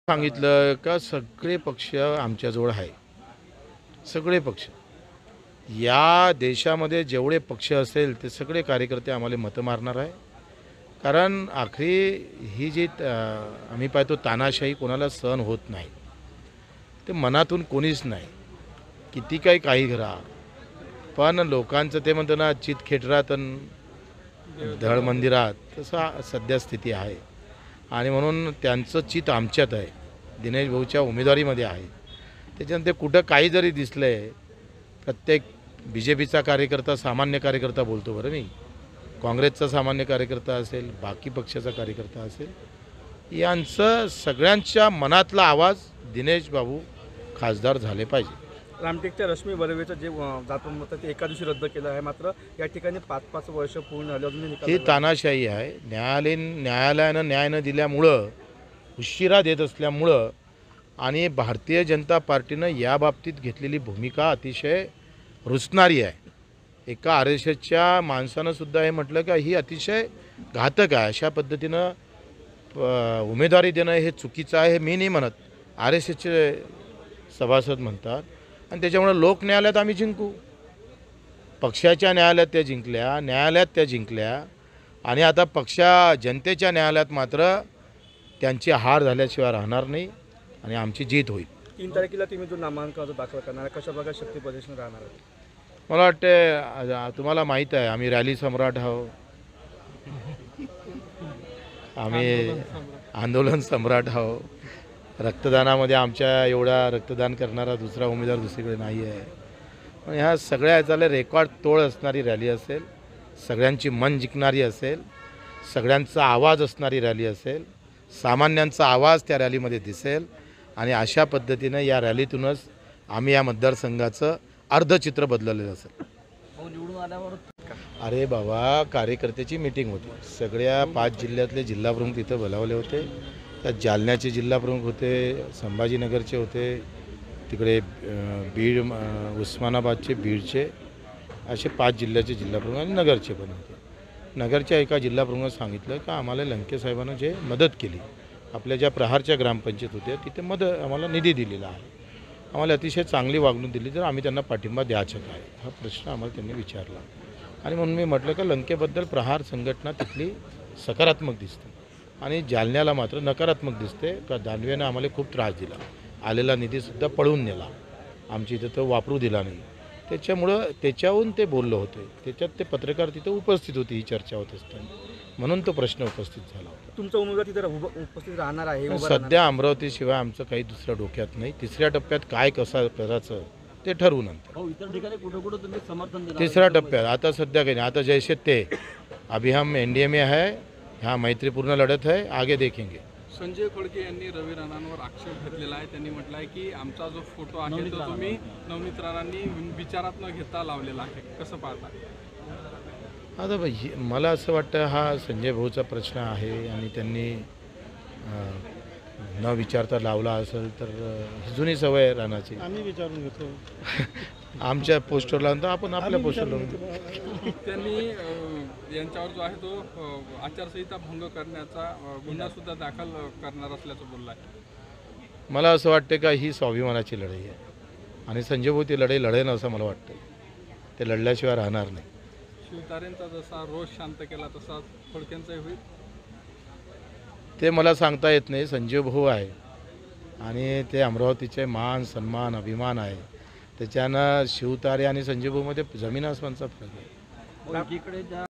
सांगितलं का सगळे पक्ष आमच्याजवळ आहे. सगळे पक्ष या देशामध्ये जेवढे पक्ष असेल ते सगळे कार्यकर्ते आम्हाला मतं मारणार आहे. कारण आखरी ही जी आम्ही पाहतो तानाशाही कोणाला सहन होत नाही. ते मनातून कोणीच नाही. किती काही करा, पण लोकांचं ते म्हणतं ना चित खेटरात धड मंदिरात, तसं सध्या स्थिती आहे. आणि म्हणून त्यांचं चित आमच्यात आहे, दिनेश भाऊच्या उमेदवारीमध्ये आहे. त्याच्यानंतर कुठं काही जरी दिसलं आहे, प्रत्येक BJPचा कार्यकर्ता सामान्य कार्यकर्ता बोलतो बरं मी, काँग्रेसचा सामान्य कार्यकर्ता असेल, बाकी पक्षाचा कार्यकर्ता असेल, यांचं सगळ्यांच्या मनातला आवाज दिनेश बाबू खासदार झाले पाहिजे. रामटेकच्या रश्मी बर्वेचं जे जातो मत ते एका दिवशी रद्द केलं आहे. मात्र या ठिकाणी 5-5 वर्ष पूर्ण झाले अजूनही निकाल. ही तानाशाही आहे. न्यायालयानं न्याय न दिल्यामुळं, उशिरा देत असल्यामुळं आणि भारतीय जनता पार्टीनं या बाबतीत घेतलेली भूमिका अतिशय रुचणारी आहे. एका RSSच्या माणसानं सुद्धा हे म्हटलं का ही अतिशय घातक आहे. अशा पद्धतीनं उमेदवारी देणं हे चुकीचं आहे. हे मी नाही म्हणत, RSSचे सभासद म्हणतात. आणि त्याच्यामुळे लोक न्यायालयात आम्ही जिंकू. पक्षाच्या न्यायालयात त्या जिंकल्या, न्यायालयात त्या जिंकल्या आणि आता जनतेच्या न्यायालयात मात्र त्यांची हार झाल्याशिवाय राहणार नाही आणि आमची जीत होईल. 3 तारखेला तुम्ही जो नामांकन दाखल करणार कशा प्रकारे शक्ती प्रदर्शन राहणार आहे? मला वाटते तुम्हाला माहीत आहे आम्ही रॅली सम्राट आहोत, आम्ही आंदोलन सम्राट आहोत. रक्तदानामध्ये आमच्या एवढा रक्तदान करणारा दुसरा उमेदवार दुसरीकडे नाही आहे. पण ह्या सगळ्या ह्याचाले रेकॉर्ड तोड असणारी रॅली असेल, सगळ्यांची मन जिंकणारी असेल, सगळ्यांचा आवाज असणारी रॅली असेल, सामान्यांचा आवाज त्या रॅलीमध्ये दिसेल आणि अशा पद्धतीनं या रॅलीतूनच आम्ही या मतदारसंघाचं अर्धचित्र बदललेलं असेल. अरे बाबा, कार्यकर्त्याची मीटिंग होती. सगळ्या 5 जिल्ह्यातले जिल्हाप्रमुख तिथं बोलावले होते. त्यात जालन्याचे जिल्हाप्रमुख होते, संभाजीनगरचे होते, तिकडे बीड, उस्मानाबादचे, बीडचे, असे 5 जिल्ह्याचे जिल्हाप्रमुख आणि नगरचे पण होते. नगरच्या एका जिल्हाप्रमुखानं सांगितलं का आम्हाला लंके साहेबांना जे मदत केली, आपल्या ज्या प्रहारच्या ग्रामपंचायत होत्या तिथे आम्हाला निधी दिलेला आहे, आम्हाला अतिशय चांगली वागणूक दिली, तर आम्ही त्यांना पाठिंबा द्यायचा काय, हा प्रश्न आम्हाला त्यांनी विचारला. आणि म्हणून मी म्हटलं का लंकेबद्दल प्रहार संघटना तिथली सकारात्मक दिसते आणि जालन्याला मात्र नकारात्मक दिसते. का दानवेनं आम्हाला खूप त्रास दिला, आलेला निधीसुद्धा पळवून नेला, आमची इथं तो वापरू दिला नाही. त्याच्याहून ते बोललं होते. त्याच्यात ते पत्रकार तिथं उपस्थित होते ही चर्चा होत असताना, म्हणून तो प्रश्न उपस्थित झाला होता. तुमचा उमेदवार तिथे उपस्थित राहणार आहे? सध्या अमरावतीशिवाय आमचं काही दुसऱ्या डोक्यात नाही. 3ऱ्या टप्प्यात काय कसं करायचं ते ठरवू नंतर. इतर ठिकाणी कुठं तुम्ही समर्थन देणार? 3ऱ्या टप्प्यात आता सध्या काही नाही. आता जैसे ते अभी हम NDA में है, हाँ मैत्रीपूर्ण लढत है, आगे देखेंगे. संजय खोडके यांनी रवी राणांवर आक्षेप घेतलेला आहे. त्यांनी म्हटलं आहे की आमचा जो फोटो आहे तो तुम्ही नवनीत राणांनी विचारात न घेता लावलेला आहे, कसं पाहता? आता मला असं वाटतं हा संजय भाऊचा प्रश्न आहे आणि त्यांनी न विचारता लावला असेल तर जुनी सवय आहे राणाची. आम्ही विचारून घेतो. आमच्या पोस्टर लावून तर आपण आपल्या पोस्टर लावून. त्यांनी यांच्यावर जो आहे तो आचारसंहिता भंग करण्याचा गुन्हा सुद्धा दाखल करणार असल्याचं बोलला आहे. मला असं वाटतं का ही स्वाभिमानाची लढाई आहे आणि संजय भाऊ ती लढाई लढेल असं मला वाटतं. ते लढल्याशिवाय राहणार नाही. शिवतारेंचा जसा रोष शांत केला तसा खोडकेंचाही होईल ते मला सांगता येत नाही. संजय भाऊ आहे आणि ते अमरावतीचे मान सन्मान अभिमान आहे. त्याच्यानं शिवतारे आणि संजय भाऊमध्ये जमीन आसमानचा फरक आहे.